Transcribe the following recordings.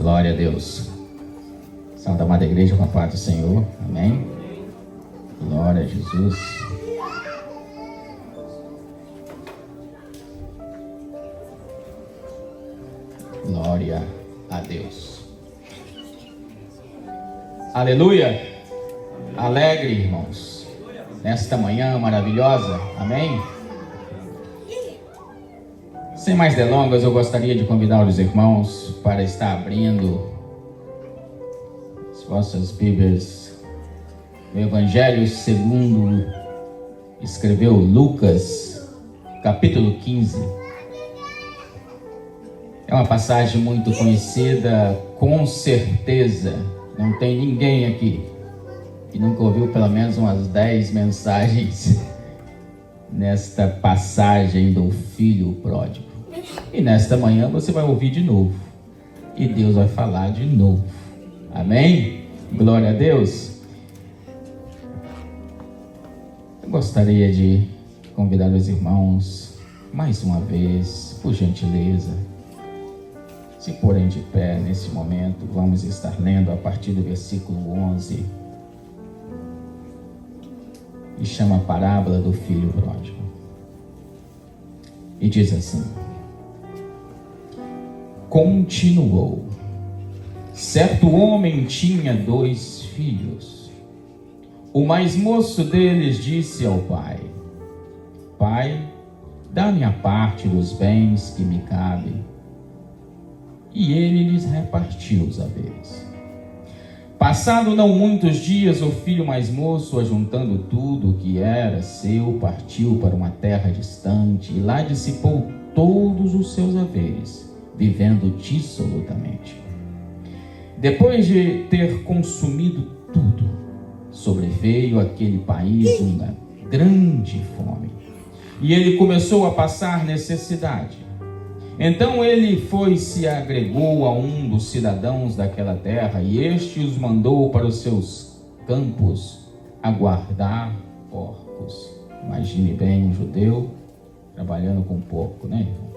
Glória a Deus. Santa Amada Igreja, com a paz do Senhor. Amém. Glória a Jesus. Glória a Deus. Aleluia. Alegre, irmãos, nesta manhã maravilhosa. Amém. Sem mais delongas, eu gostaria de convidar os irmãos para estar abrindo as vossas Bíblias no Evangelho segundo escreveu Lucas, capítulo 15. É uma passagem muito conhecida, com certeza não tem ninguém aqui que nunca ouviu pelo menos umas 10 mensagens nesta passagem do filho pródigo. E nesta manhã você vai ouvir de novo. E Deus vai falar de novo. Amém? Glória a Deus. Eu gostaria de convidar os irmãos, mais uma vez, por gentileza, se porem de pé nesse momento. Vamos estar lendo a partir do versículo 11. E chama a parábola do filho pródigo. E diz assim: continuou. Certo homem tinha 2 filhos. O mais moço deles disse ao pai: Pai, dá-me a parte dos bens que me cabe. E ele lhes repartiu os haveres. Passado não muitos dias, o filho mais moço, ajuntando tudo o que era seu, partiu para uma terra distante e lá dissipou todos os seus haveres, vivendo dissolutamente. Depois de ter consumido tudo, sobreveio àquele país uma grande fome, e ele começou a passar necessidade. Então ele se agregou a um dos cidadãos daquela terra, e este os mandou para os seus campos a guardar porcos. Imagine bem um judeu trabalhando com porco, né, irmão?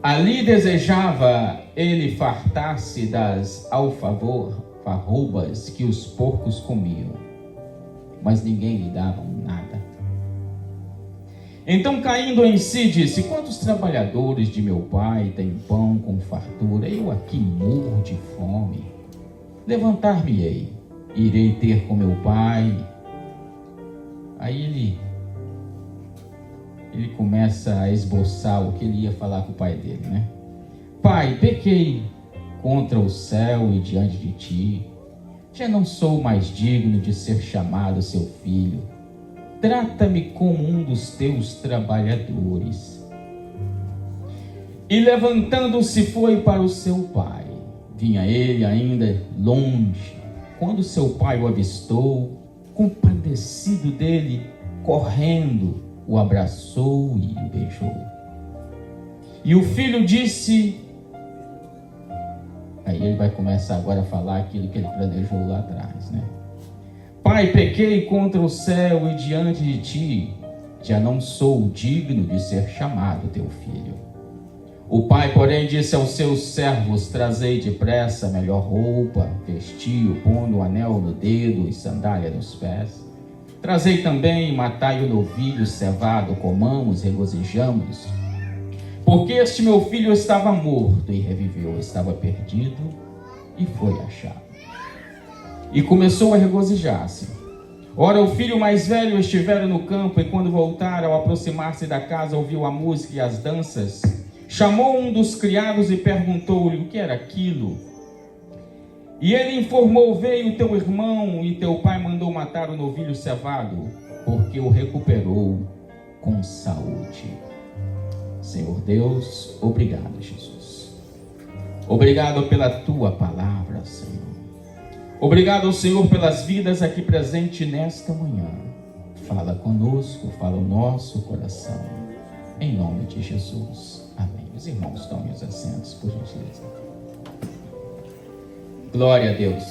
Ali desejava ele fartar-se das alfarrobas que os porcos comiam, mas ninguém lhe dava nada. Então, caindo em si, disse: quantos trabalhadores de meu pai têm pão com fartura? Eu aqui morro de fome. Levantar-me-ei, irei ter com meu pai. Aí ele começa a esboçar o que ele ia falar com o pai dele, né? Pai, pequei contra o céu e diante de ti. Já não sou mais digno de ser chamado seu filho. Trata-me como um dos teus trabalhadores. E levantando-se foi para o seu pai. Vinha ele ainda longe, quando seu pai o avistou, compadecido dele, correndo, o abraçou e o beijou. E o filho disse... Aí ele vai começar agora a falar aquilo que ele planejou lá atrás, né? Pai, pequei contra o céu e diante de ti, já não sou digno de ser chamado teu filho. O pai, porém, disse aos seus servos: trazei depressa a melhor roupa, vestiu, pondo o anel no dedo e sandália nos pés. Trazei também e matai o novilho cevado, comamos, regozijamos. Porque este meu filho estava morto e reviveu, estava perdido e foi achado. E começou a regozijar-se. Ora, o filho mais velho estivera no campo, e quando voltaram, ao aproximar-se da casa, ouviu a música e as danças. Chamou um dos criados e perguntou-lhe o que era aquilo. E ele informou: veio teu irmão, e teu pai mandou matar o novilho cevado, porque o recuperou com saúde. Senhor Deus, obrigado, Jesus. Obrigado pela tua palavra, Senhor. Obrigado, Senhor, pelas vidas aqui presentes nesta manhã. Fala conosco, fala o nosso coração. Em nome de Jesus. Amém. Os irmãos tomem os assentos, por gentileza. Glória a Deus.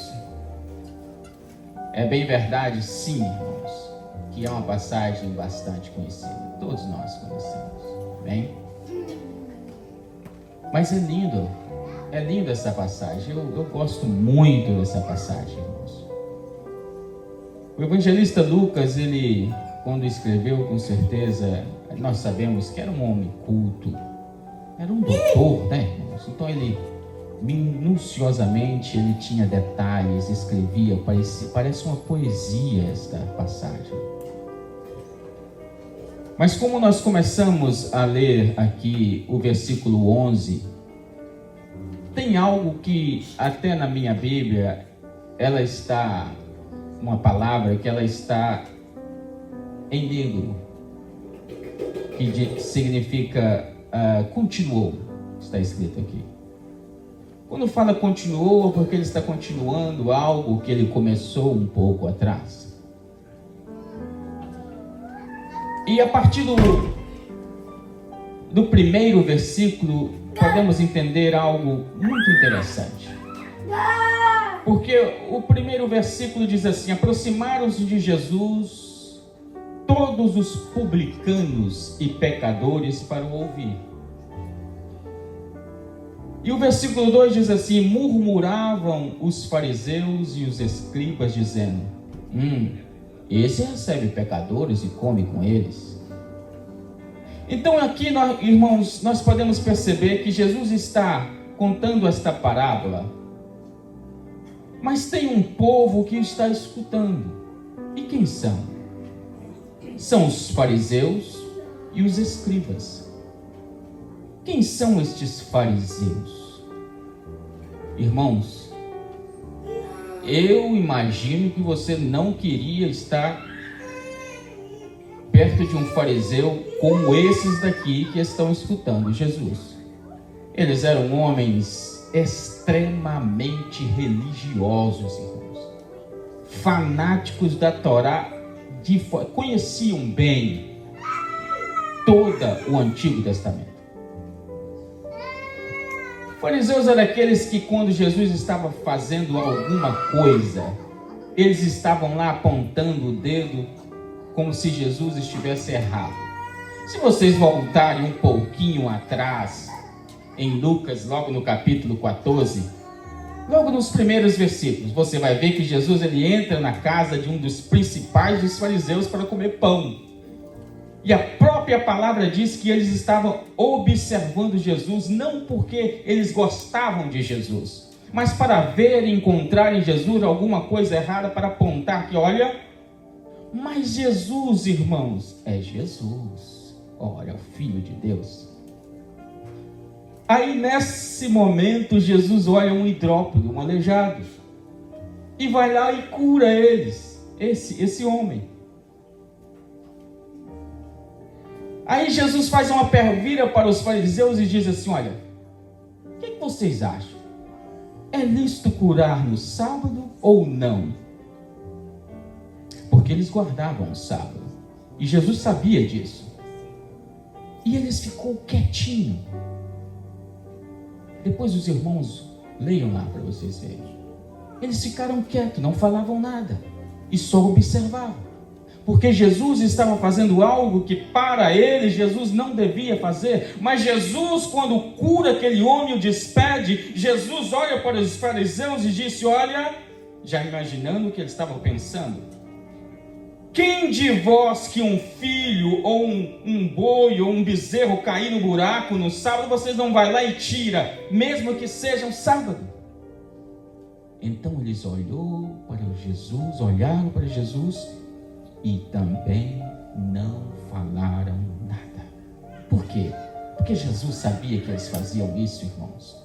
É bem verdade, sim, irmãos, que é uma passagem bastante conhecida. Todos nós conhecemos. Bem? Mas é lindo É linda essa passagem, eu gosto muito dessa passagem, irmãos. O evangelista Lucas, ele, quando escreveu, com certeza, nós sabemos que era um homem culto, era um doutor, né, irmãos? Então ele, minuciosamente, ele tinha detalhes, escrevia, parece uma poesia esta passagem. Mas como nós começamos a ler aqui o versículo 11, tem algo que até na minha Bíblia, ela está, uma palavra que ela está em negro, que significa continuou, está escrito aqui. Quando fala continuou, é porque ele está continuando algo que ele começou um pouco atrás. E a partir do primeiro versículo, podemos entender algo muito interessante. Porque o primeiro versículo diz assim: aproximaram-se de Jesus todos os publicanos e pecadores para o ouvir. E o versículo 2 diz assim: murmuravam os fariseus e os escribas, dizendo: esse recebe pecadores e come com eles. Então aqui, irmãos, nós podemos perceber que Jesus está contando esta parábola, mas tem um povo que está escutando. E quem são? São os fariseus e os escribas. Quem são estes fariseus? Irmãos, eu imagino que você não queria estar perto de um fariseu como esses daqui que estão escutando Jesus. Eles eram homens extremamente religiosos, irmãos, fanáticos da Torá, conheciam bem todo o Antigo Testamento. Fariseus eram aqueles que, quando Jesus estava fazendo alguma coisa, eles estavam lá apontando o dedo como se Jesus estivesse errado. Se vocês voltarem um pouquinho atrás, em Lucas, logo no capítulo 14, logo nos primeiros versículos, você vai ver que Jesus ele entra na casa de um dos principais dos fariseus para comer pão. E a própria palavra diz que eles estavam observando Jesus, não porque eles gostavam de Jesus, mas para ver e encontrar em Jesus alguma coisa errada, para apontar que, olha, mas Jesus, irmãos, é Jesus. Olha, o Filho de Deus. Aí nesse momento Jesus olha um hidrópido, um aleijado, e vai lá e cura eles, esse homem. Aí Jesus faz uma pergunta para os fariseus e diz assim: olha, o que vocês acham? É lícito curar no sábado ou não? Porque eles guardavam o sábado, e Jesus sabia disso, e eles ficou quietinho. Depois os irmãos leiam lá para vocês verem. Eles ficaram quietos, não falavam nada, e só observavam, porque Jesus estava fazendo algo que para eles Jesus não devia fazer. Mas Jesus, quando cura aquele homem, o despede, Jesus olha para os fariseus e disse: olha, já imaginando o que eles estavam pensando: quem de vós que um filho, ou um boi, ou um bezerro cair no buraco no sábado, vocês não vai lá e tira, mesmo que seja um sábado? Então eles olharam para Jesus e também não falaram nada. Por quê? Porque Jesus sabia que eles faziam isso, irmãos.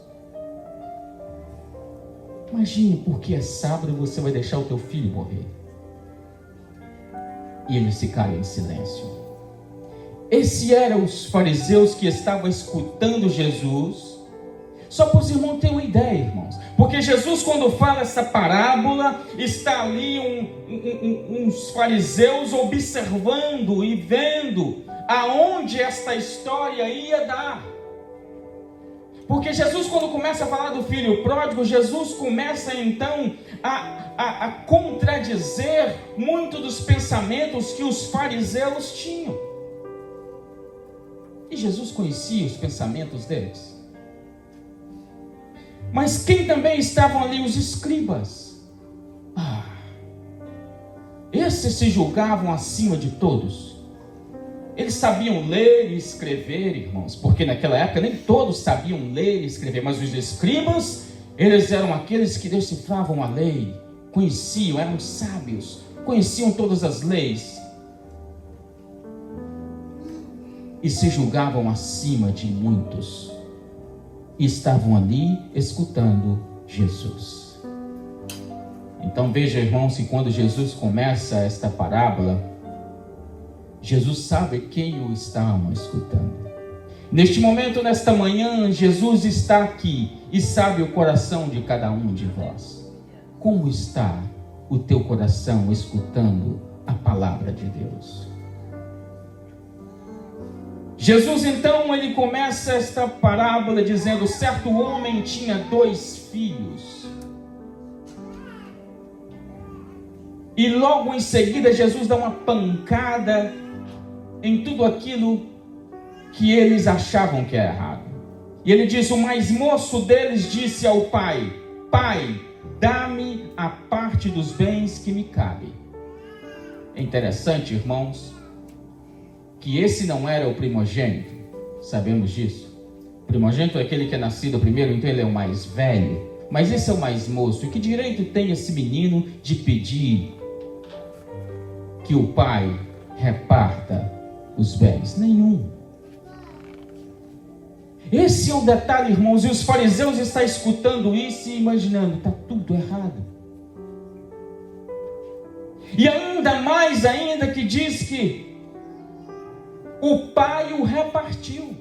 Imagine, porque é sábado você vai deixar o teu filho morrer. E eles ficaram em silêncio. Esses eram os fariseus que estavam escutando Jesus. Só para os irmãos terem uma ideia, irmãos, porque Jesus, quando fala essa parábola, está ali uns fariseus observando e vendo aonde esta história ia dar. Porque Jesus, quando começa a falar do filho pródigo, Jesus começa então a contradizer muito dos pensamentos que os fariseus tinham. E Jesus conhecia os pensamentos deles. Mas quem também estavam ali? Os escribas. Esses se julgavam acima de todos. Eles sabiam ler e escrever, irmãos, porque naquela época nem todos sabiam ler e escrever, mas os escribas, eles eram aqueles que decifravam a lei, conheciam, eram sábios, conheciam todas as leis e se julgavam acima de muitos e estavam ali escutando Jesus. Então veja, irmãos, que quando Jesus começa esta parábola, Jesus sabe quem o estavam escutando. Neste momento, nesta manhã, Jesus está aqui e sabe o coração de cada um de vós. Como está o teu coração escutando a palavra de Deus? Jesus então, ele começa esta parábola dizendo: certo homem tinha 2 filhos. E logo em seguida Jesus dá uma pancada em tudo aquilo que eles achavam que era errado. E ele diz: o mais moço deles disse ao pai: Pai, dá-me a parte dos bens que me cabe. É interessante, irmãos, que esse não era o primogênito. Sabemos disso. O primogênito é aquele que é nascido primeiro, então ele é o mais velho. Mas esse é o mais moço. E que direito tem esse menino de pedir que o pai reparta os bens? Nenhum. Esse é o detalhe, irmãos. E os fariseus estão escutando isso e imaginando: está tudo errado. E ainda mais ainda que diz que o pai o repartiu.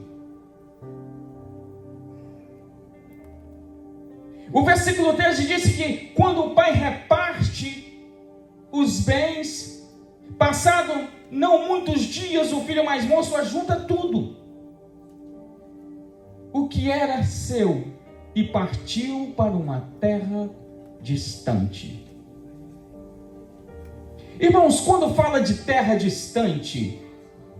O versículo 13 diz que quando o pai reparte os bens, passado não muitos dias, o filho mais moço ajunta tudo o que era seu e partiu para uma terra distante. Irmãos, quando fala de terra distante,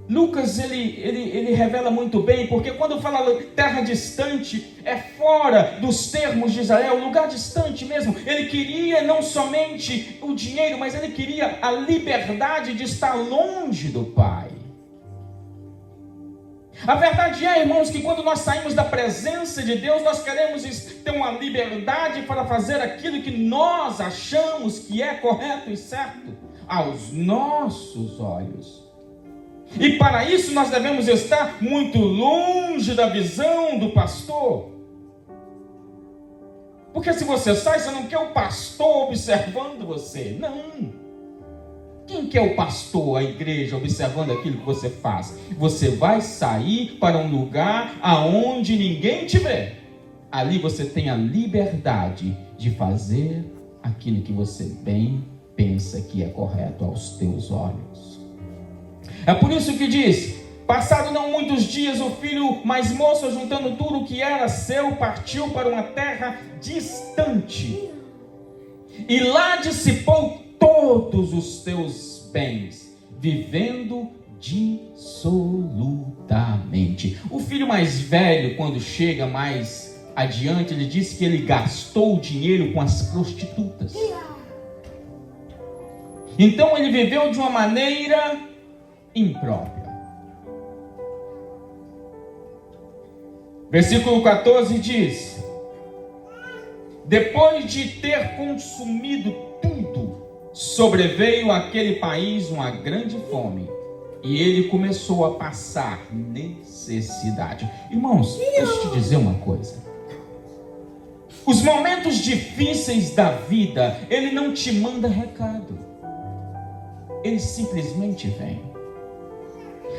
Lucas ele revela muito bem, porque quando fala terra distante, é fora dos termos de Israel, lugar distante mesmo. Ele queria não somente o dinheiro, mas ele queria a liberdade de estar longe do Pai. A verdade é, irmãos, que quando nós saímos da presença de Deus, nós queremos ter uma liberdade para fazer aquilo que nós achamos que é correto e certo aos nossos olhos. E para isso nós devemos estar muito longe da visão do pastor. Porque se você sai, você não quer o pastor observando você. Não. Quem quer o pastor, a igreja, observando aquilo que você faz? Você vai sair para um lugar aonde ninguém te vê. Ali você tem a liberdade de fazer aquilo que você bem pensa que é correto aos teus olhos. É por isso que diz: passado não muitos dias, o filho mais moço, juntando tudo o que era seu, partiu para uma terra distante, e lá dissipou todos os teus bens, vivendo dissolutamente. O filho mais velho, quando chega mais adiante, ele disse que ele gastou o dinheiro com as prostitutas. Então ele viveu de uma maneira imprópria. Versículo 14 diz: depois de ter consumido tudo, sobreveio àquele país uma grande fome, e ele começou a passar necessidade. Irmãos, deixa eu te dizer uma coisa. Os momentos difíceis da vida, ele não te manda recado, ele simplesmente vem.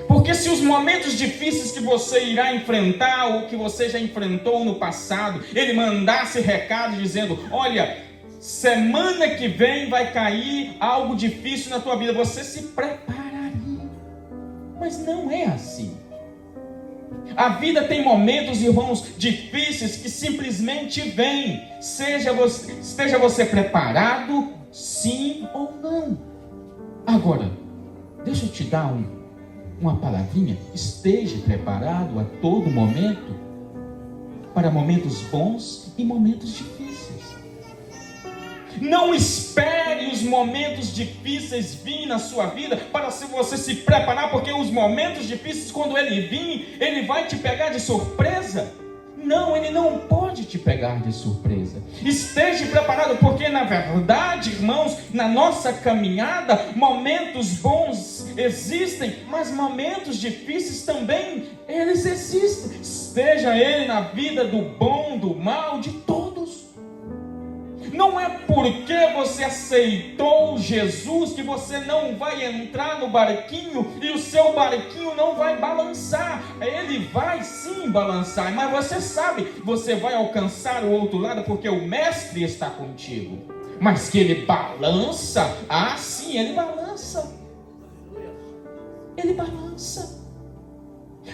Porque se os momentos difíceis que você irá enfrentar, ou que você já enfrentou no passado, ele mandasse recado dizendo: olha, semana que vem vai cair algo difícil na tua vida, você se prepararia. Mas não é assim. A vida tem momentos, irmãos, difíceis que simplesmente vêm. Esteja você preparado, sim ou não. Agora, deixa eu te dar uma palavrinha: esteja preparado a todo momento. para momentos bons e momentos difíceis. Não espere os momentos difíceis vir na sua vida para você se preparar, porque os momentos difíceis, quando ele vir, ele vai te pegar de surpresa. Não, ele não pode te pegar de surpresa. Esteja preparado, porque na verdade, irmãos, na nossa caminhada, momentos bons existem, mas momentos difíceis também, eles existem. Esteja ele na vida do bom, do mal, de todos. Não é porque você aceitou Jesus que você não vai entrar no barquinho e o seu barquinho não vai balançar. Ele vai sim balançar, mas você sabe, você vai alcançar o outro lado porque o mestre está contigo. Mas que ele balança, sim, ele balança. Ele balança.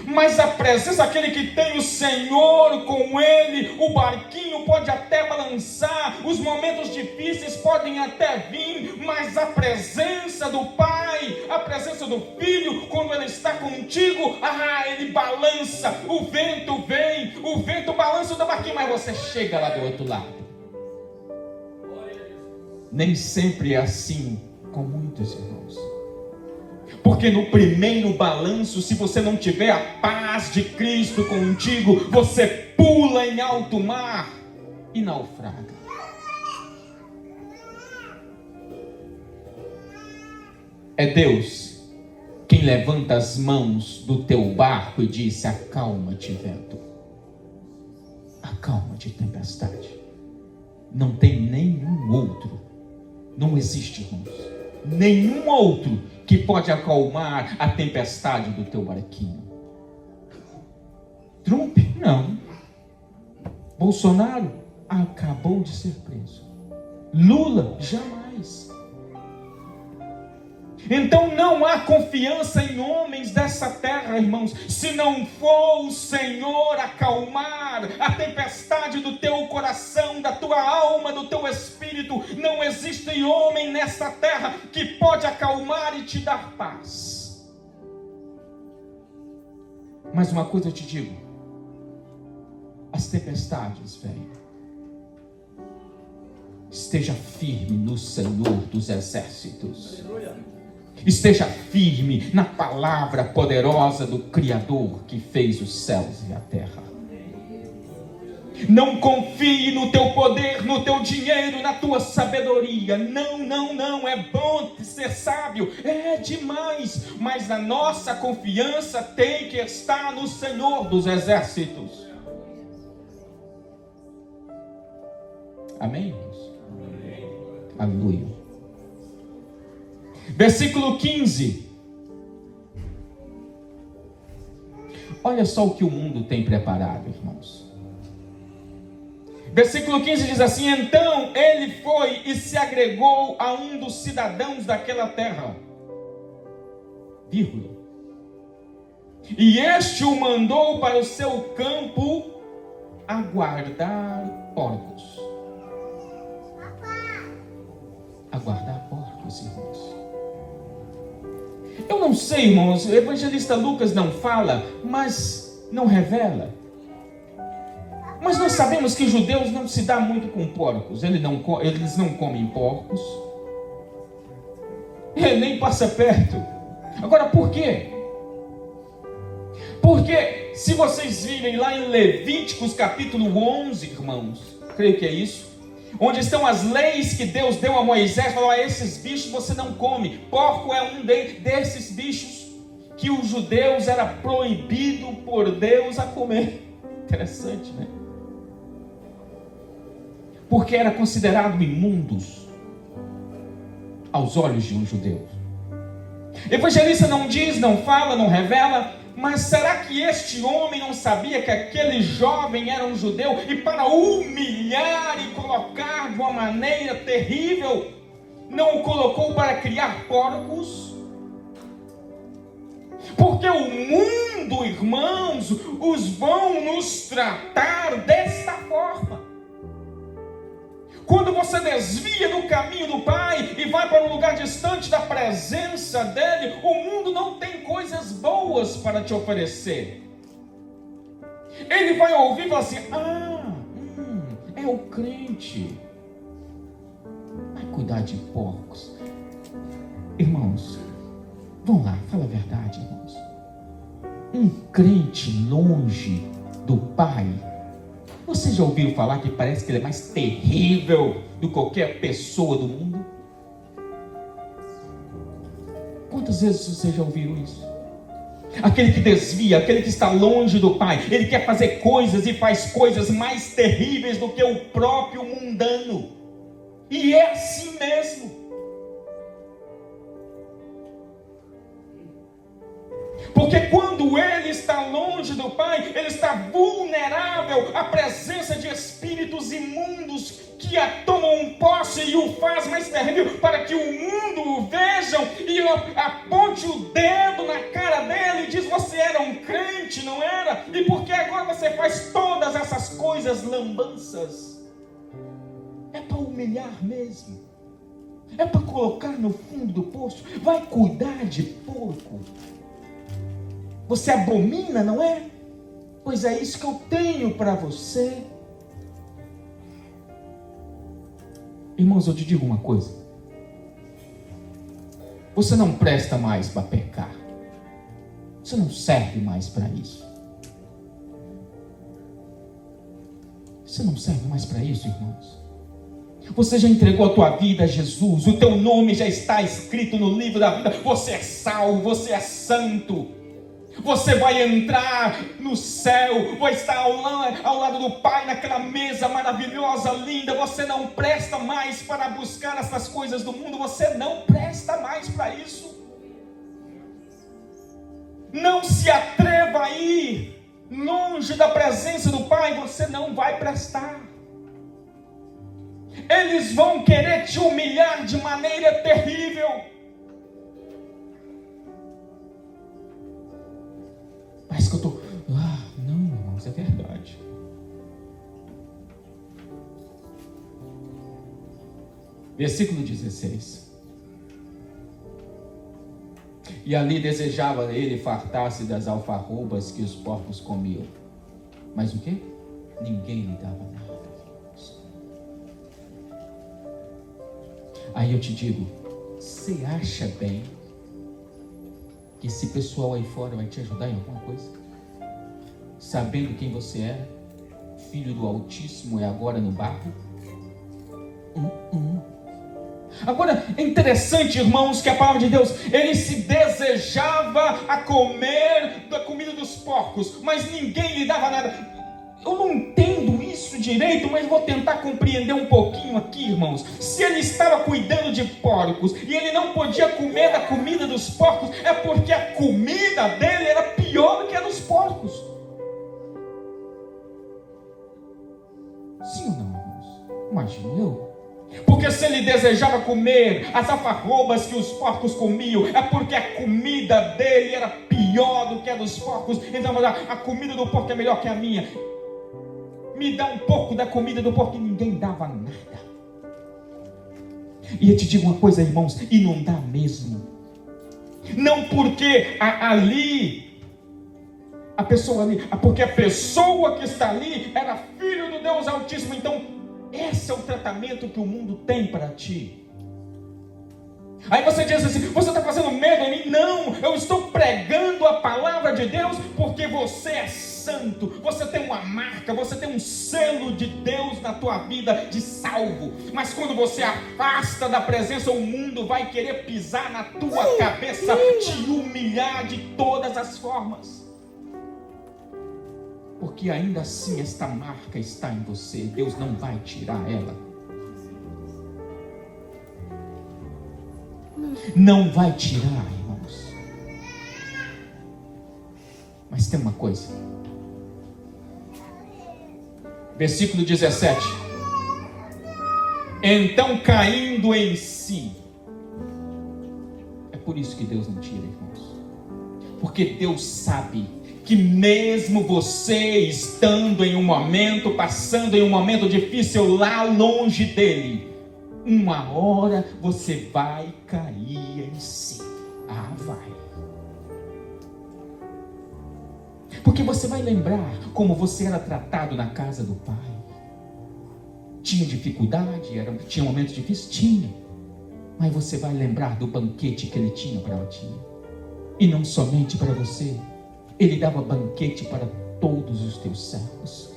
Mas a presença, aquele que tem o Senhor com ele, o barquinho pode até balançar, os momentos difíceis podem até vir, mas a presença do Pai, a presença do Filho, quando ele está contigo, ele balança, o vento vem, o vento balança do barquinho, mas você chega lá do outro lado. Nem sempre é assim com muitos irmãos. Porque no primeiro balanço, se você não tiver a paz de Cristo contigo, você pula em alto mar e naufraga. É Deus quem levanta as mãos do teu barco e diz: acalma-te, vento. Acalma-te, tempestade. Não tem nenhum outro. Não existe, irmãos, nenhum outro que pode acalmar a tempestade do teu barquinho. Trump? Não. Bolsonaro? Acabou de ser preso. Lula? Jamais. Então não há confiança em homens dessa terra, irmãos, se não for o Senhor acalmar a tempestade do teu coração, da tua alma, do teu espírito. Não existe homem nessa terra que pode acalmar e te dar paz. Mas uma coisa eu te digo: as tempestades vêm. Esteja firme no Senhor dos exércitos. Esteja firme na palavra poderosa do Criador que fez os céus e a terra. Não confie no teu poder, no teu dinheiro, na tua sabedoria. Não. É bom ser sábio, é demais. Mas a nossa confiança tem que estar no Senhor dos exércitos. Amém, irmãos? Aleluia. Versículo 15. Olha só o que o mundo tem preparado, irmãos. Versículo 15 diz assim: então ele foi e se agregou a um dos cidadãos daquela terra, vírgula, e este o mandou para o seu campo a guardar porcos. A guardar porcos, irmãos. Eu não sei, irmãos, o evangelista Lucas não fala, mas não revela. Mas nós sabemos que judeus não se dão muito com porcos. Eles não comem porcos. Ele nem passa perto. Agora, por quê? Porque se vocês virem lá em Levíticos capítulo 11, irmãos, creio que é isso, onde estão as leis que Deus deu a Moisés, falou: esses bichos você não come. Porco é um desses bichos que os judeus era proibido por Deus a comer. Interessante, né? Porque era considerado imundos aos olhos de um judeu. Evangelista não diz, não fala, não revela, mas será que este homem não sabia que aquele jovem era um judeu e para humilhar e colocar de uma maneira terrível, não o colocou para criar porcos? Porque o mundo, irmãos, os vão nos tratar desta forma. Quando você desvia do caminho do Pai e vai para um lugar distante da presença dEle, o mundo não tem coisas boas para te oferecer. Ele vai ouvir e falar assim: é o crente. Vai cuidar de porcos. Irmãos, vamos lá, fala a verdade, irmãos. Um crente longe do Pai, vocês já ouviram falar que parece que ele é mais terrível do que qualquer pessoa do mundo? Quantas vezes vocês já ouviram isso? Aquele que desvia, aquele que está longe do Pai, ele quer fazer coisas e faz coisas mais terríveis do que o próprio mundano. E é assim mesmo. Porque quando ele está longe do Pai, ele está vulnerável à presença de espíritos imundos que a tomam posse e o faz mais terrível, para que o mundo o vejam e aponte o dedo na cara dele e diz: você era um crente, não era? E por que agora você faz todas essas coisas lambanças? É para humilhar mesmo. É para colocar no fundo do poço. Vai cuidar de porco. Você abomina, não é? Pois é isso que eu tenho para você. Irmãos, eu te digo uma coisa. Você não presta mais para pecar. Você não serve mais para isso. Você não serve mais para isso, irmãos. Você já entregou a tua vida a Jesus. O teu nome já está escrito no livro da vida. Você é salvo, você é santo. Você vai entrar no céu, vai estar ao lado do Pai, naquela mesa maravilhosa, linda. Você não presta mais para buscar essas coisas do mundo. Você não presta mais para isso. Não se atreva a ir longe da presença do Pai. Você não vai prestar. Eles vão querer te humilhar de maneira terrível. Parece que eu estou... não, irmãos, é verdade. Versículo 16. E ali desejava ele fartar-se das alfarrobas que os porcos comiam. Mas o quê? Ninguém lhe dava nada. Aí eu te digo, você acha bem que esse pessoal aí fora vai te ajudar em alguma coisa? Sabendo quem você é, filho do Altíssimo, é agora no barro? Agora, é interessante, irmãos, que a palavra de Deus, ele se desejava a comer da comida dos porcos, mas ninguém lhe dava nada. Eu não entendo isso direito, mas vou tentar compreender um pouquinho aqui, irmãos. Se ele estava cuidando de porcos e ele não podia comer da comida dos porcos, é porque a comida dele era pior do que a dos porcos. Sim ou não, irmãos? Imagino eu. Porque se ele desejava comer as alfarrobas que os porcos comiam, é porque a comida dele era pior do que a dos porcos. Então a comida do porco é melhor que a minha. Me dá um pouco da comida do porco, e ninguém dava nada. E eu te digo uma coisa, irmãos, e não dá mesmo. Não porque ali, a pessoa ali, porque a pessoa que está ali era filho do Deus Altíssimo. Então esse é o tratamento que o mundo tem para ti. Aí você diz assim: você está fazendo medo em mim? Não, eu estou pregando a palavra de Deus, porque você é santo, você tem uma marca, você tem um selo de Deus na tua vida de salvo. Mas quando você afasta da presença, o mundo vai querer pisar na tua cabeça, te humilhar de todas as formas. Porque ainda assim esta marca está em você, Deus não vai tirar ela. Não vai tirar, irmãos. Mas tem uma coisa. Versículo 17. Então, caindo em si. É por isso que Deus não tira, irmãos. Porque Deus sabe que mesmo você estando em um momento, passando em um momento difícil lá longe dele, uma hora você vai cair em si. Vai. Porque você vai lembrar como você era tratado na casa do pai. Tinha dificuldade, tinha momentos difíceis? Tinha. Mas você vai lembrar do banquete que ele tinha para ti. E não somente para você. Ele dava banquete para todos os teus servos.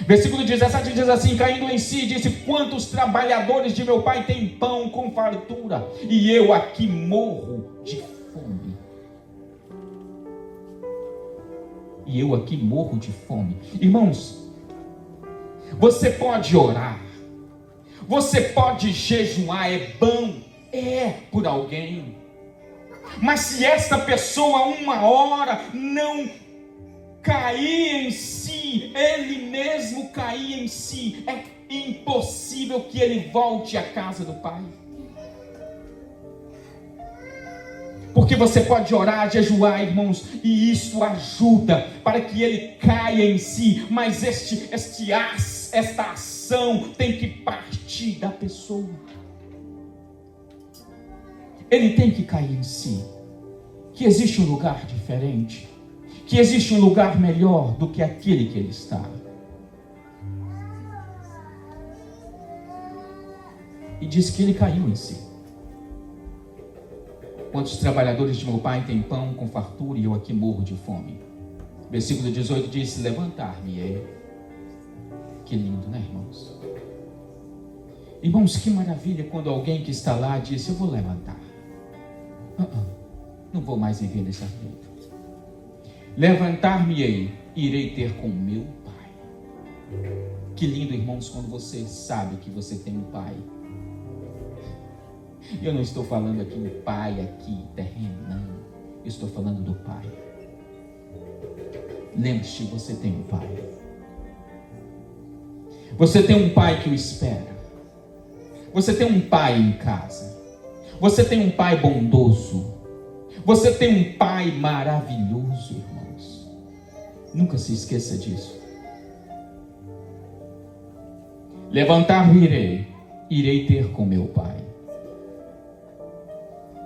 Versículo 17 diz assim: caindo em si, disse: quantos trabalhadores de meu pai têm pão com fartura, e eu aqui morro de fome. E eu aqui morro de fome. Irmãos, você pode orar, você pode jejuar, é bom, por alguém. Mas se esta pessoa uma hora não cair em si, ele mesmo cair em si, é impossível que ele volte à casa do Pai. Porque você pode orar, jejuar, irmãos, e isso ajuda para que ele caia em si, mas esta ação tem que partir da pessoa. Ele tem que cair em si, que existe um lugar diferente, que existe um lugar melhor do que aquele que ele está. E diz que ele caiu em si. Quantos trabalhadores de meu pai têm pão com fartura e eu aqui morro de fome? Versículo 18 diz: levantar-me-ei. Que lindo, né, irmãos? Irmãos, que maravilha quando alguém que está lá diz: eu vou levantar. Não vou mais viver desse jeito. Levantar-me-ei, irei ter com meu pai. Que lindo, irmãos, quando você sabe que você tem um pai. Eu não estou falando aqui um pai aqui terreno, não. Eu estou falando do pai. Lembre-se, você tem um pai. Você tem um pai que o espera. Você tem um pai em casa. Você tem um pai bondoso. Você tem um pai maravilhoso, irmãos. Nunca se esqueça disso. Levantar-me-irei, irei ter com meu pai.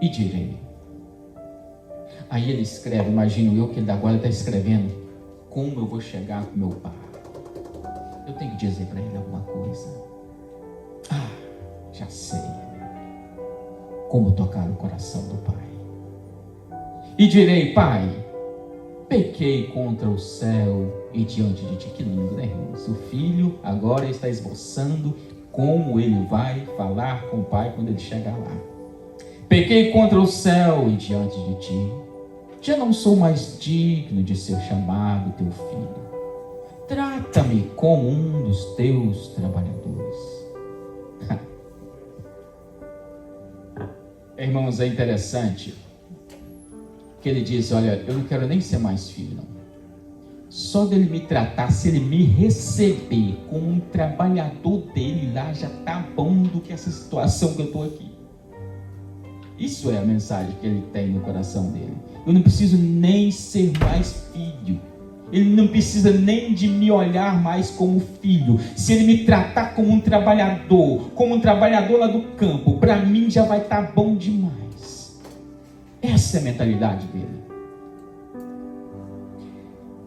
E direi. Aí ele escreve, imagino eu que ele agora está escrevendo: como eu vou chegar com meu pai? Eu tenho que dizer para ele alguma coisa. Já sei. Como tocar o coração do pai. E direi: pai, pequei contra o céu e diante de ti. Que lindo, né, irmãos? O filho agora está esboçando como ele vai falar com o pai quando ele chegar lá. Pequei contra o céu e diante de ti. Já não sou mais digno de ser chamado teu filho. Trata-me como um dos teus trabalhadores. Irmãos, é interessante que ele diz: olha, eu não quero nem ser mais filho, não. Só dele me tratar, se ele me receber como um trabalhador dele lá, já está bom do que essa situação que eu estou aqui. Isso é a mensagem que ele tem no coração dele. Eu não preciso nem ser mais filho. Ele não precisa nem de me olhar mais como filho. Se ele me tratar como um trabalhador lá do campo, para mim já vai estar bom demais. Essa é a mentalidade dele.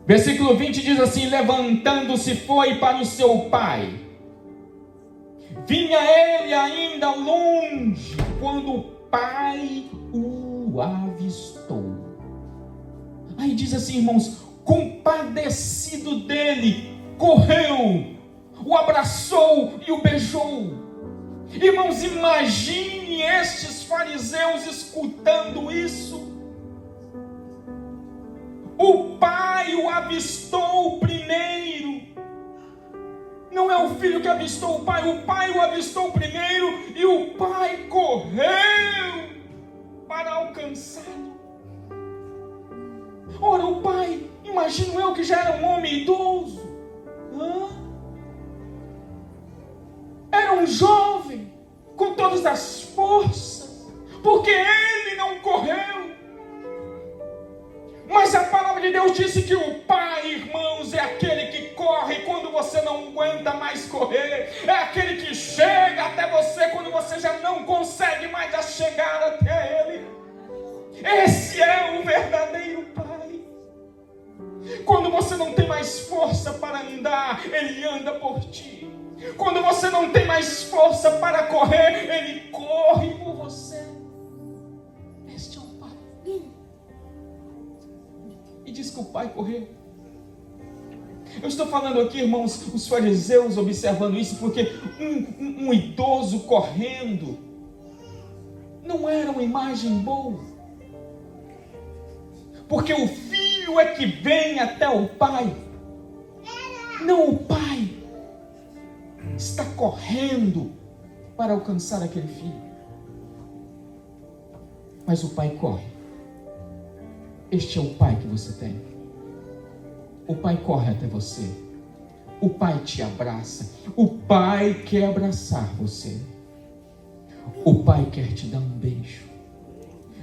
Versículo 20 diz assim: levantando-se foi para o seu pai. Vinha ele ainda longe, quando o pai o avistou. Aí diz assim, irmãos: compadecido dele, correu, o abraçou e o beijou. Irmãos, imagine estes fariseus escutando isso. O pai o avistou primeiro. Não é o filho que avistou o pai o avistou primeiro, e o pai correu para alcançá-lo. Ora, o pai, imagino eu que já era um homem idoso, era um jovem, com todas as forças, porque ele não correu. Mas a palavra de Deus disse que o pai, irmãos, é aquele que corre quando você não aguenta mais correr, é aquele que chega até você quando você já não consegue mais chegar até ele. Esse é o verdadeiro pai. Quando você não tem mais força para andar, Ele anda por ti. Quando você não tem mais força para correr, Ele corre por você. Este é o Pai. E diz que o Pai correu. Eu estou falando aqui, irmãos, os fariseus observando isso, porque um idoso correndo não era uma imagem boa. Porque o filho é que vem até o Pai, não o Pai está correndo para alcançar aquele filho. Mas o Pai corre. Este é o Pai que você tem. O Pai corre até você. O Pai te abraça. O Pai quer abraçar você. O Pai quer te dar um beijo.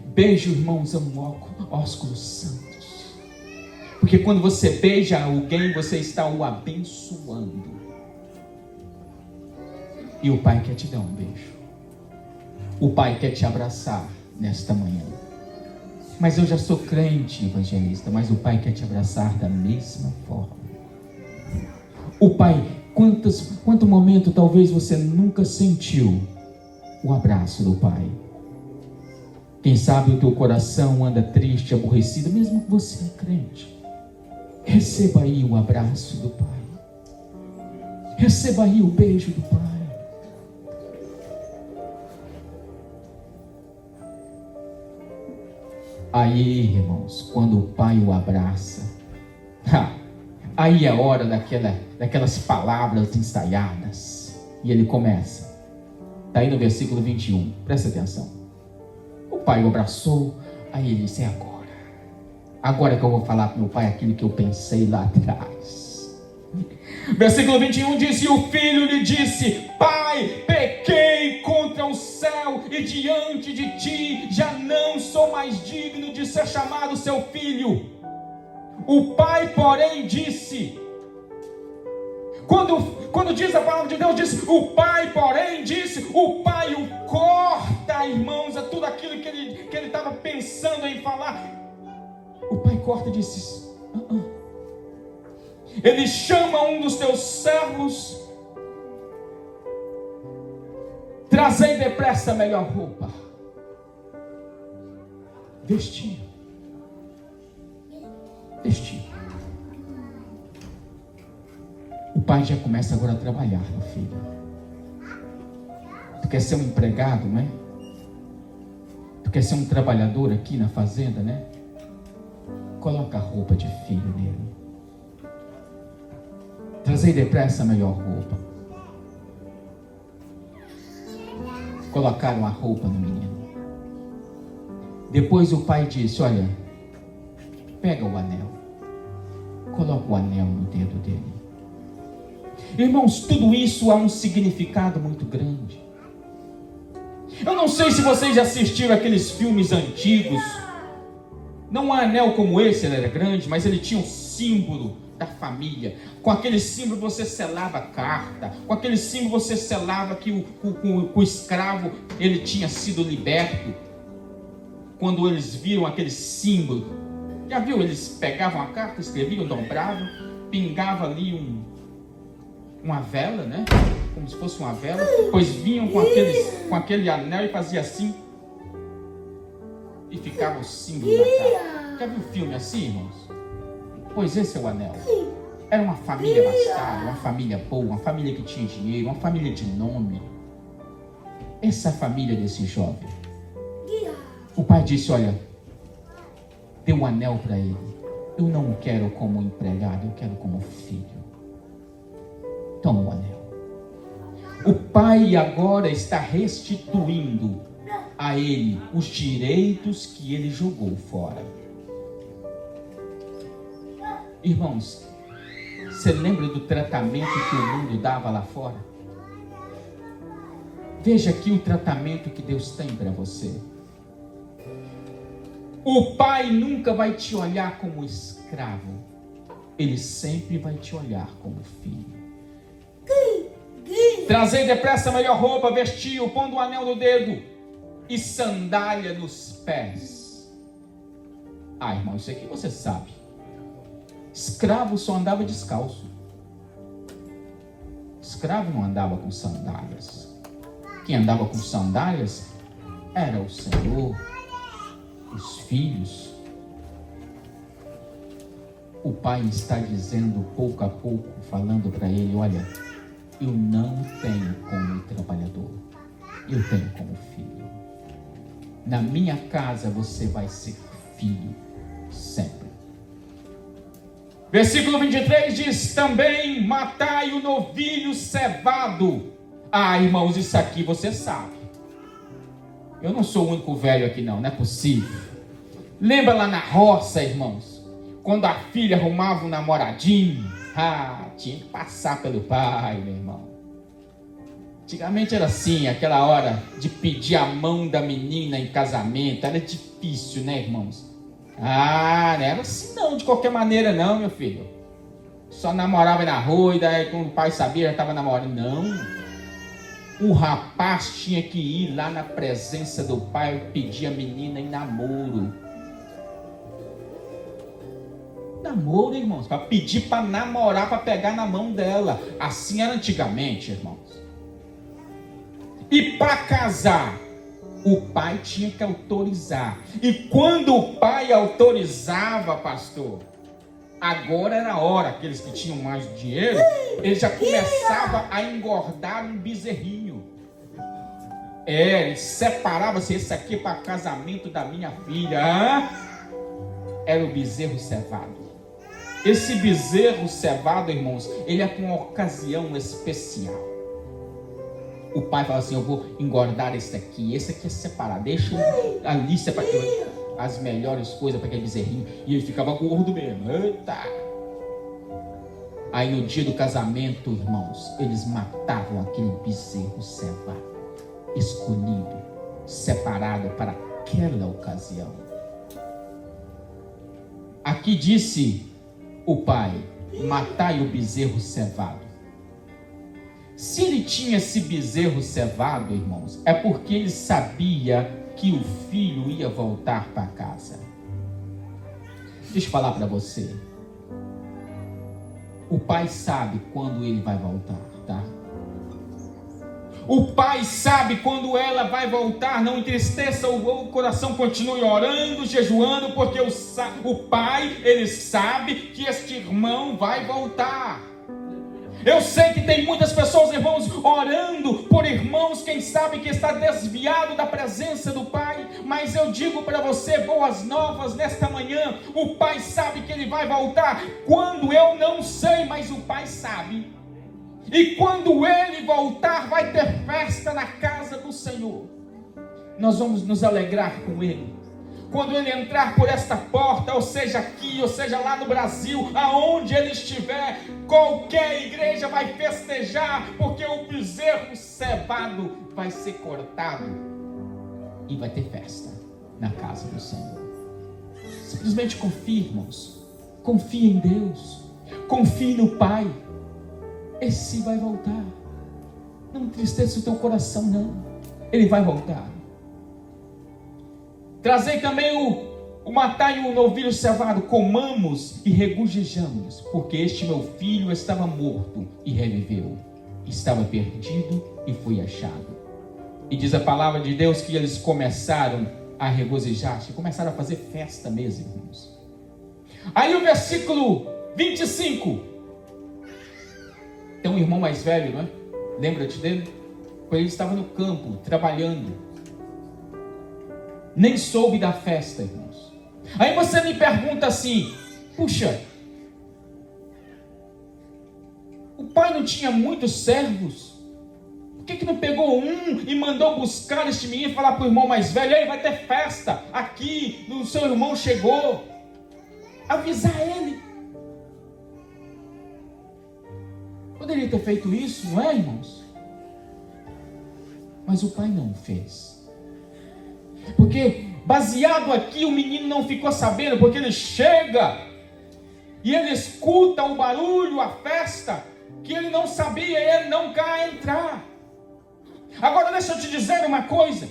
Beijo, irmãos, é um ósculo santos. Porque quando você beija alguém, você está o abençoando. E o Pai quer te dar um beijo. O Pai quer te abraçar nesta manhã. Mas eu já sou crente, evangelista, mas o Pai quer te abraçar da mesma forma. O Pai, quanto momento talvez você nunca sentiu o abraço do Pai? Quem sabe o teu coração anda triste, aborrecido, mesmo que você é crente. Receba aí o abraço do Pai. Receba aí o beijo do Pai. Aí, irmãos, quando o Pai o abraça, aí é hora daquelas palavras ensaiadas. E ele começa. Está aí no versículo 21, presta atenção. O Pai o abraçou, aí ele disse: é agora. Agora que eu vou falar para o meu Pai aquilo que eu pensei lá atrás. Versículo 21 diz: e o filho lhe disse: Pai, pequei contra o céu e diante de ti, já não sou mais digno de ser chamado seu filho. O pai, porém, disse, quando diz a palavra de Deus, diz, o pai, porém, disse, o pai o corta, irmãos, é tudo aquilo que ele estava pensando em falar. O pai corta e disse, Ele chama um dos teus servos, trazei depressa a melhor roupa, vestir. O pai já começa agora a trabalhar, meu filho. Tu quer ser um empregado, não é? Tu quer ser um trabalhador aqui na fazenda, né? Coloca a roupa de filho nele. Trazei depressa a melhor roupa. Colocaram a roupa no menino. Depois o pai disse, olha, pega o anel. Coloca o anel no dedo dele. Irmãos, tudo isso há um significado muito grande. Eu não sei se vocês já assistiram aqueles filmes antigos. Não um anel como esse, ele era grande, mas ele tinha um símbolo da família. Com aquele símbolo você selava a carta. Com aquele símbolo você selava que o escravo ele tinha sido liberto. Quando eles viram aquele símbolo, já viu? Eles pegavam a carta, escreviam, dobravam, pingavam ali uma vela, né? Como se fosse uma vela. Depois vinham com aquele anel e fazia assim. E ficava o símbolo da carta. Já viu filme assim, irmãos? Pois esse é o anel. Era uma família bastarda, uma família boa, uma família que tinha dinheiro, uma família de nome. Essa é a família desse jovem. O pai disse, olha, dê um anel para ele. Eu não o quero como empregado, eu quero como filho. Toma o anel. O pai agora está restituindo a ele os direitos que ele jogou fora. Irmãos, você lembra do tratamento que o mundo dava lá fora? Veja aqui o tratamento que Deus tem para você. O pai nunca vai te olhar como escravo. Ele sempre vai te olhar como filho. Trazei depressa a melhor roupa, vestiu, pondo um anel no dedo e sandália nos pés. Ah, irmão, isso aqui você sabe. Escravo só andava descalço. Escravo não andava com sandálias. Quem andava com sandálias era o Senhor, os filhos. O pai está dizendo pouco a pouco, falando para ele: olha, eu não tenho como trabalhador, eu tenho como filho. Na minha casa você vai ser filho sempre. Versículo 23 diz: também matai o novilho cevado. Ah, irmãos, isso aqui você sabe. Eu não sou o único velho aqui não é possível. Lembra lá na roça, irmãos, quando a filha arrumava um namoradinho? Tinha que passar pelo pai, meu irmão. Antigamente era assim, aquela hora de pedir a mão da menina em casamento, era difícil, né, irmãos? Não era assim não, de qualquer maneira não, meu filho. Só namorava na rua e daí quando o pai sabia já estava namorando. Não. O rapaz tinha que ir lá na presença do pai e pedir a menina em namoro. Namoro, irmãos, para pedir para namorar, para pegar na mão dela. Assim era antigamente, irmãos. E para casar, o pai tinha que autorizar. E quando o pai autorizava, pastor, agora era a hora. Aqueles que tinham mais dinheiro, ele já começava a engordar um bezerrinho. Ele separava-se: esse aqui é para casamento da minha filha. Era o bezerro cevado. Esse bezerro cevado, irmãos, ele é com uma ocasião especial. O pai fala assim: eu vou engordar esse aqui é separado, deixa ali separado, as melhores coisas para aquele bezerrinho. E ele ficava gordo mesmo. Eita! Aí no dia do casamento, irmãos, eles matavam aquele bezerro cevado, escolhido, separado para aquela ocasião. Aqui disse o pai: matai o bezerro cevado. Se ele tinha esse bezerro cevado, irmãos, é porque ele sabia que o filho ia voltar para casa. Deixa eu falar para você. O pai sabe quando ele vai voltar, tá? O pai sabe quando ela vai voltar. Não entristeça o coração, continue orando, jejuando, porque o pai, ele sabe que este irmão vai voltar. Eu sei que tem muitas pessoas, irmãos, orando por irmãos, quem sabe que está desviado da presença do pai, mas eu digo para você, boas novas nesta manhã. O pai sabe que ele vai voltar. Quando? Eu não sei, mas o pai sabe. E quando ele voltar, vai ter festa na casa do Senhor. Nós vamos nos alegrar com ele. Quando ele entrar por esta porta, ou seja aqui, ou seja lá no Brasil, aonde ele estiver, qualquer igreja vai festejar, porque o bezerro cevado vai ser cortado e vai ter festa na casa do Senhor. Simplesmente confie, irmãos. Confie em Deus. Confie no Pai. Esse vai voltar. Não entristeça o teu coração, não. Ele vai voltar. Trazei também o matai o novilho cevado, comamos e regozijamos, porque este meu filho estava morto e reviveu, estava perdido e foi achado. E diz a palavra de Deus que eles começaram a regozijar-se, começaram a fazer festa mesmo, irmãos. Aí o versículo 25, tem um irmão mais velho, não é? Lembra-te dele? Ele estava no campo, trabalhando. Nem soube da festa, irmãos. Aí você me pergunta assim: puxa, o pai não tinha muitos servos? Por que não pegou um e mandou buscar este menino e falar para o irmão mais velho: ei, vai ter festa aqui, o seu irmão chegou? Avisar ele. Poderia ter feito isso, não é, irmãos? Mas o pai não fez. Porque baseado aqui, o menino não ficou sabendo, porque ele chega e ele escuta o barulho, a festa, que ele não sabia, e ele não quer entrar. Agora deixa eu te dizer uma coisa: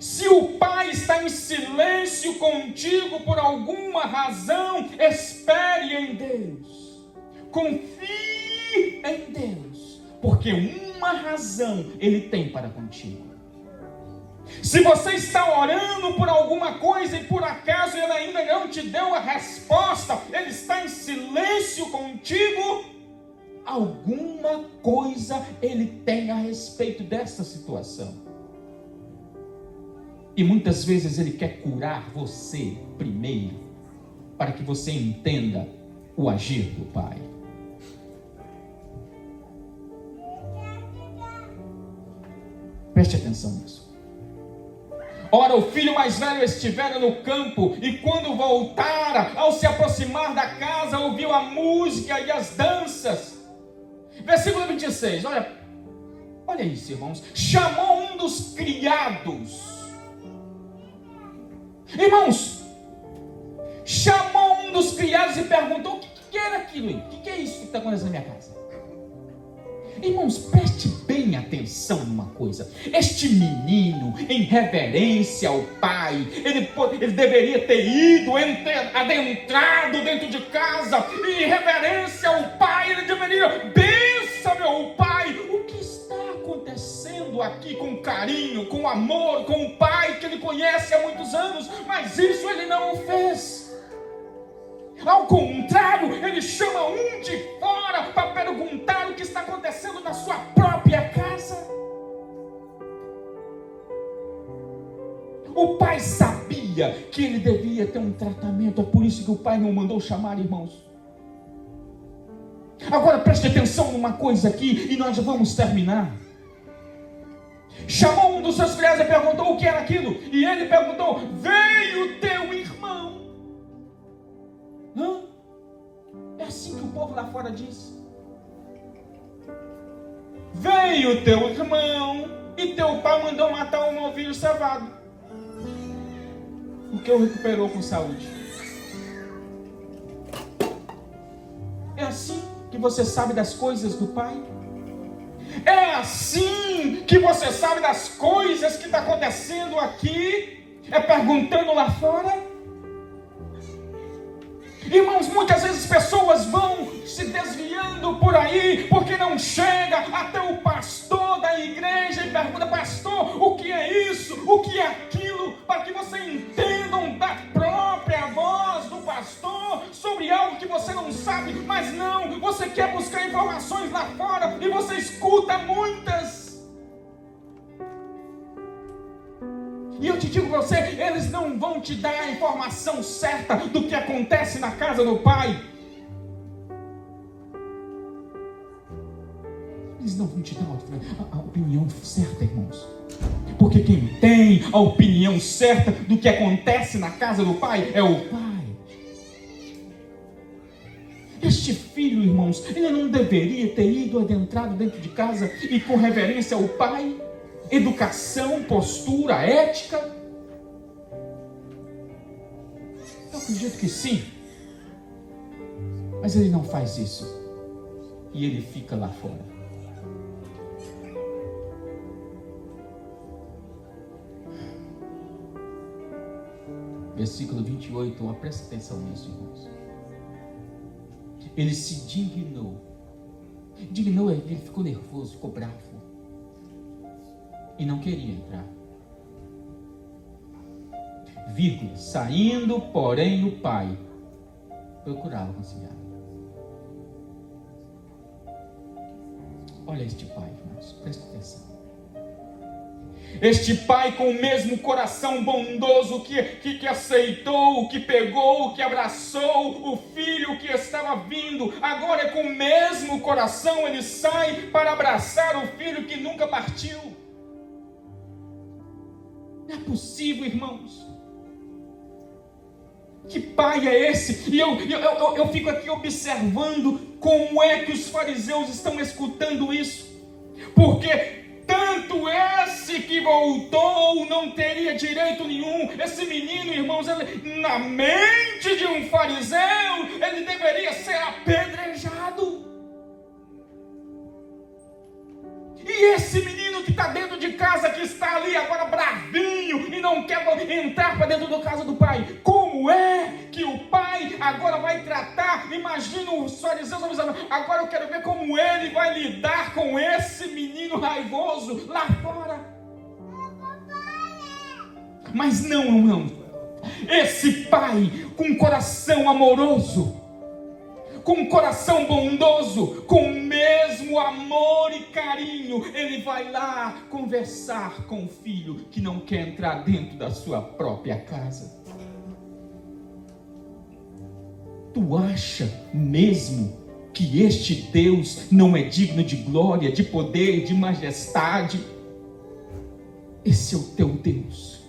Se o pai está em silêncio contigo por alguma razão, espere em Deus. Confie em Deus, porque uma razão Ele tem para contigo. Se você está orando por alguma coisa e por acaso Ele ainda não te deu a resposta, Ele está em silêncio contigo, alguma coisa Ele tem a respeito dessa situação. E muitas vezes Ele quer curar você primeiro, para que você entenda o agir do Pai. Preste atenção nisso. Ora, o filho mais velho estivera no campo, e quando voltara, ao se aproximar da casa, ouviu a música e as danças. Versículo 26, olha isso, irmãos. Chamou um dos criados. Irmãos, chamou um dos criados e perguntou: o que era aquilo aí? O que é isso que está acontecendo na minha casa? Irmãos, preste bem atenção numa coisa. Este menino, em reverência ao pai, ele deveria ter ido, adentrado dentro de casa, e em reverência ao pai, ele deveria: bença, meu pai, o que está acontecendo aqui, com carinho, com amor, com o pai que ele conhece há muitos anos, mas isso ele não o fez. Ao contrário, ele chama um de fora para perguntar o que está acontecendo na sua própria casa. O pai sabia que ele devia ter um tratamento, é por isso que o pai não mandou chamar, irmãos. Agora preste atenção numa coisa aqui e nós já vamos terminar. Chamou um dos seus criados e perguntou o que era aquilo, e ele perguntou: veio teu irmão. É assim que o povo lá fora diz. Veio teu irmão e teu pai mandou matar um novilho cevado, porque o recuperou com saúde. É assim que você sabe das coisas do pai? É assim que você sabe das coisas que está acontecendo aqui? É perguntando lá fora? Irmãos, muitas vezes pessoas vão se desviando por aí, porque não chega até o pastor da igreja e pergunta: pastor, o que é isso? O que é aquilo? Para que você entendam da própria voz do pastor sobre algo que você não sabe. Mas não, você quer buscar informações lá fora e você escuta muitas. E eu te digo para você, eles não vão te dar a informação certa do que acontece na casa do pai. Eles não vão te dar a opinião certa, irmãos. Porque quem tem a opinião certa do que acontece na casa do pai é o pai. Este filho, irmãos, ele não deveria ter ido adentrado dentro de casa e com reverência ao pai? Educação, postura, ética? Eu acredito que sim. Mas ele não faz isso. E ele fica lá fora. Versículo 28, presta atenção nisso, irmãos. Ele se dignou. Dignou, ele ficou nervoso, ficou bravo. E não queria entrar. Vírgula, saindo, porém, o pai procurava conciliar. Olha este pai, irmãos, presta atenção. Este pai com o mesmo coração bondoso que aceitou, que pegou, que abraçou o filho que estava vindo, agora com o mesmo coração ele sai para abraçar o filho que nunca partiu. Não é possível, irmãos. Que pai é esse? E eu fico aqui observando como é que os fariseus estão escutando isso. Porque tanto esse que voltou não teria direito nenhum. Esse menino, irmãos, ele, na mente de um fariseu, ele deveria ser apedrejado. E esse menino que está dentro de casa, que está ali agora bravinho e não quer entrar para dentro da casa do pai. Como é que o pai agora vai tratar? Imagina os fariseus avisando, agora eu quero ver como ele vai lidar com esse menino raivoso lá fora. Mas não, irmão, esse pai com um coração amoroso, com um coração bondoso, com o mesmo amor e carinho, ele vai lá conversar com o filho que não quer entrar dentro da sua própria casa. Tu acha mesmo que este Deus não é digno de glória, de poder, de majestade? Esse é o teu Deus,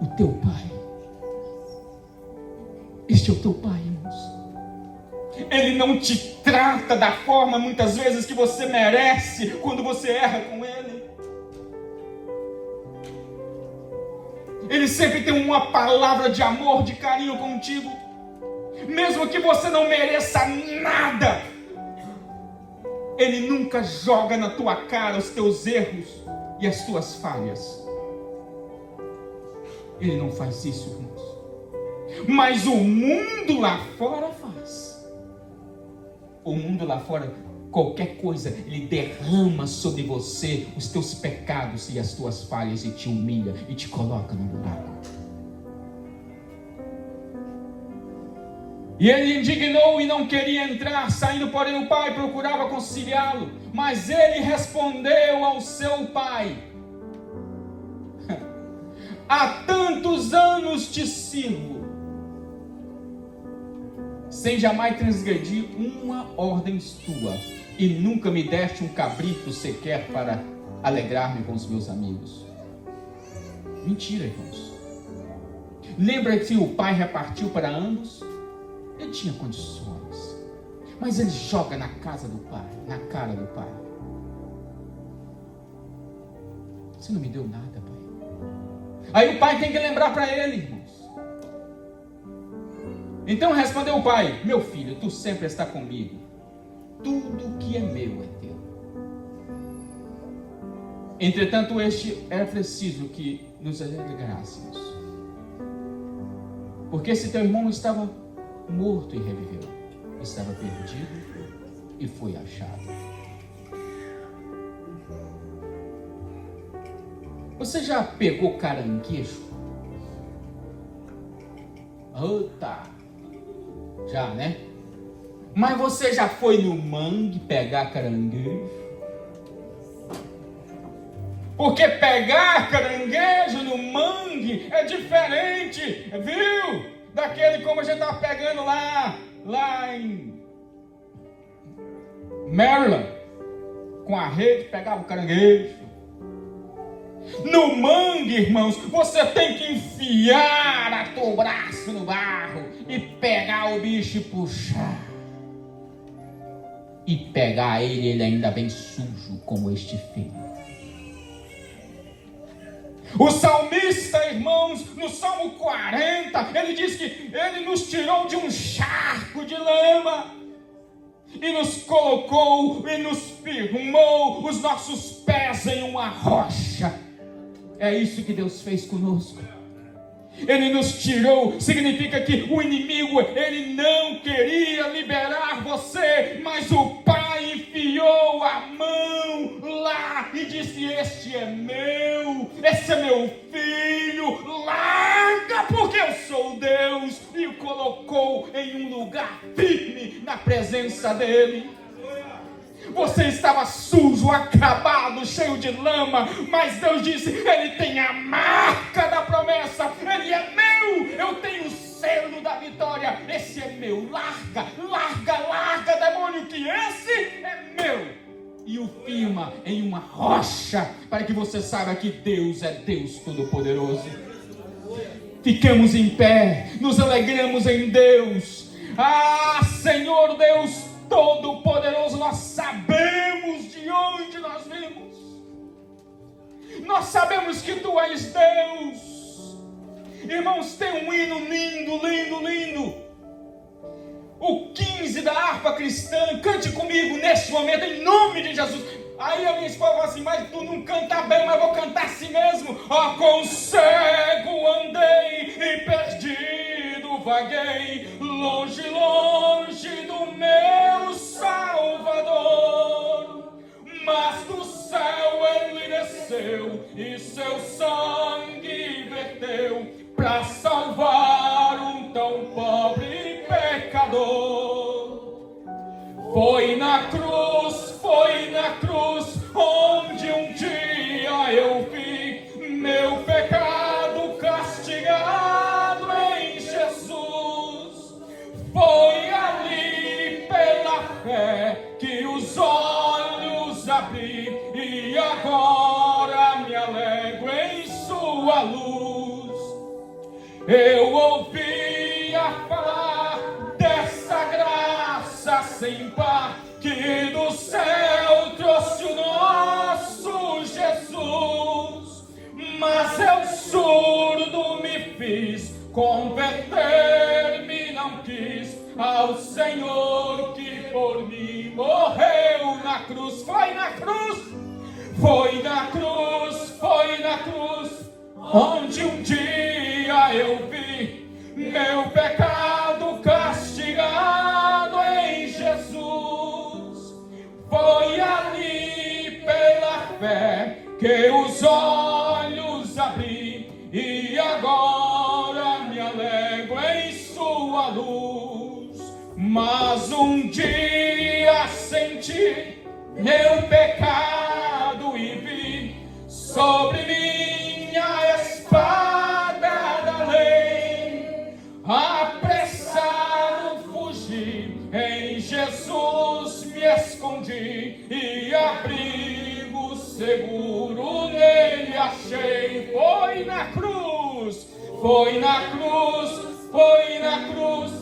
o teu Pai. Este é o teu Pai, irmãos. Ele não te trata da forma, muitas vezes, que você merece quando você erra com Ele. Ele sempre tem uma palavra de amor, de carinho contigo. Mesmo que você não mereça nada, Ele nunca joga na tua cara os teus erros e as tuas falhas. Ele não faz isso, irmãos. Mas o mundo lá fora faz. O mundo lá fora, qualquer coisa, ele derrama sobre você os teus pecados e as tuas falhas e te humilha e te coloca no buraco. E ele indignou e não queria entrar, saindo, porém, o pai procurava conciliá-lo, mas ele respondeu ao seu pai: há tantos anos te sirvo, sem jamais transgredir uma ordem tua, e nunca me deste um cabrito sequer para alegrar-me com os meus amigos. Mentira, irmãos. Lembra que o pai repartiu para ambos? Ele tinha condições, mas ele joga na casa do pai, na cara do pai. Você não me deu nada, pai. Aí o pai tem que lembrar para ele, irmãos. Então respondeu o pai: meu filho, tu sempre está comigo, tudo que é meu é teu. Entretanto, era preciso que nos alegrássemos, porque esse teu irmão estava morto e reviveu, estava perdido e foi achado. Você já pegou caranguejo? Tá. Já, né? Mas você já foi no mangue pegar caranguejo? Porque pegar caranguejo no mangue é diferente, viu? Daquele como a gente estava pegando lá em Maryland, com a rede, pegava o caranguejo. No mangue, irmãos, você tem que enfiar o teu braço no barro e pegar o bicho e puxar. E pegar ele ainda bem sujo como este filho. O salmista, irmãos, no Salmo 40, ele diz que ele nos tirou de um charco de lama e nos colocou e nos firmou os nossos pés em uma rocha. É isso que Deus fez conosco. Ele nos tirou, significa que o inimigo, ele não queria liberar você, mas o pai enfiou a mão lá e disse: este é meu, esse é meu filho, larga porque eu sou Deus, e o colocou em um lugar firme na presença dele. Você estava sujo, acabado, cheio de lama, mas Deus disse: ele tem a marca da promessa, ele é meu, eu tenho o selo da vitória, esse é meu, larga, demônio, que esse é meu. E o firma em uma rocha, para que você saiba que Deus é Deus Todo-Poderoso. Ficamos em pé, nos alegramos em Deus. Senhor Deus Todo-Poderoso, nós sabemos de onde nós vimos. Nós sabemos que Tu és Deus. Irmãos, tem um hino lindo. O 15 da harpa cristã. Cante comigo neste momento, em nome de Jesus. Aí a minha esposa fala assim: mas tu não canta bem, mas vou cantar assim mesmo. Ó, com cego andei e perdido vaguei, longe, longe do meu Salvador. Mas do céu ele desceu e seu sangue verteu para salvar um tão pobre pecador. Foi na cruz, onde um dia eu vi meu pecado castigado em Jesus. Foi ali pela fé que os olhos abri e agora me alegro em sua luz. Eu ouvia falar dessa graça sem par que do céu trouxe o nosso Jesus, mas eu surdo me fiz, converter-me não quis ao Senhor que por mim morreu na cruz. Foi na cruz, foi na cruz, foi na cruz, onde um dia eu vi meu pecado castigado em Jesus. Foi ali pela fé que os olhos abri e agora me alegro em sua luz. Mas um dia senti meu pecado e vi sobre minha espada da lei, apressado fugi, em Jesus me escondi e abrigo seguro nele achei. Foi na cruz, foi na cruz, foi na cruz,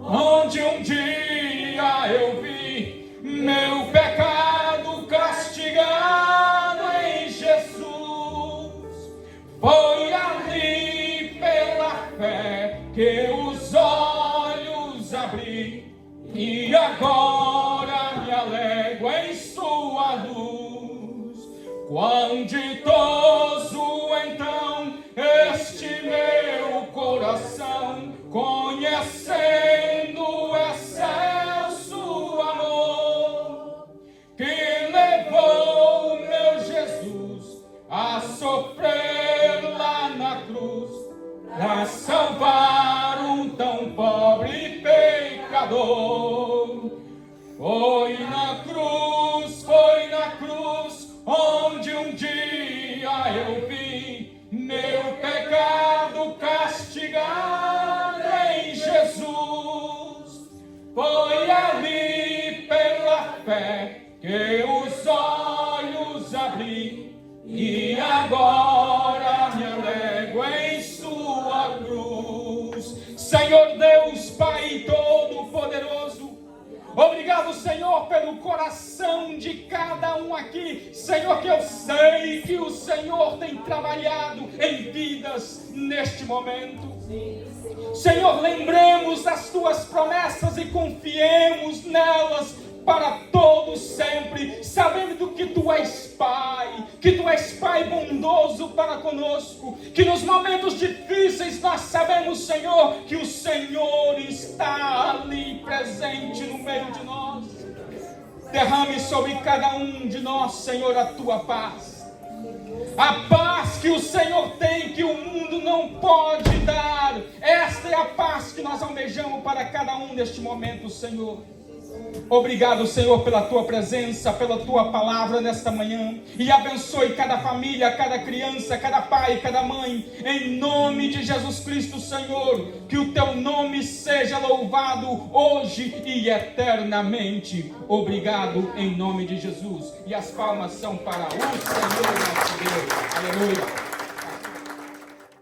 onde um dia eu vi meu pecado castigado em Jesus. Foi ali pela fé que os olhos abri e agora me alegro em sua luz. Quão ditoso então este meu coração, conhecendo o excelso amor que levou meu Jesus a sofrer lá na cruz, a salvar um tão pobre pecador. Foi na cruz, onde um dia eu vi meu pecado castigado em Jesus. Foi ali pela fé que os olhos abri e agora me alegro em sua cruz. Senhor Deus, Pai Todo-Poderoso, obrigado, Senhor, pelo coração de cada um aqui. Senhor, que eu sei que o Senhor tem trabalhado em vidas neste momento. Senhor, lembremos das tuas promessas e confiemos nelas para todos sempre, sabendo que tu és Pai, que tu és Pai bondoso para conosco, que nos momentos difíceis nós sabemos, Senhor, que o Senhor está ali presente no meio de nós. Derrame sobre cada um de nós, Senhor, a tua paz. A paz que o Senhor tem, que o mundo não pode dar. Esta é a paz que nós almejamos para cada um neste momento, Senhor. Obrigado, Senhor, pela tua presença, pela tua palavra nesta manhã. E abençoe cada família, cada criança, cada pai, cada mãe. Em nome de Jesus Cristo, Senhor. Que o teu nome seja louvado hoje e eternamente. Obrigado em nome de Jesus. E as palmas são para o Senhor nosso Deus. Aleluia.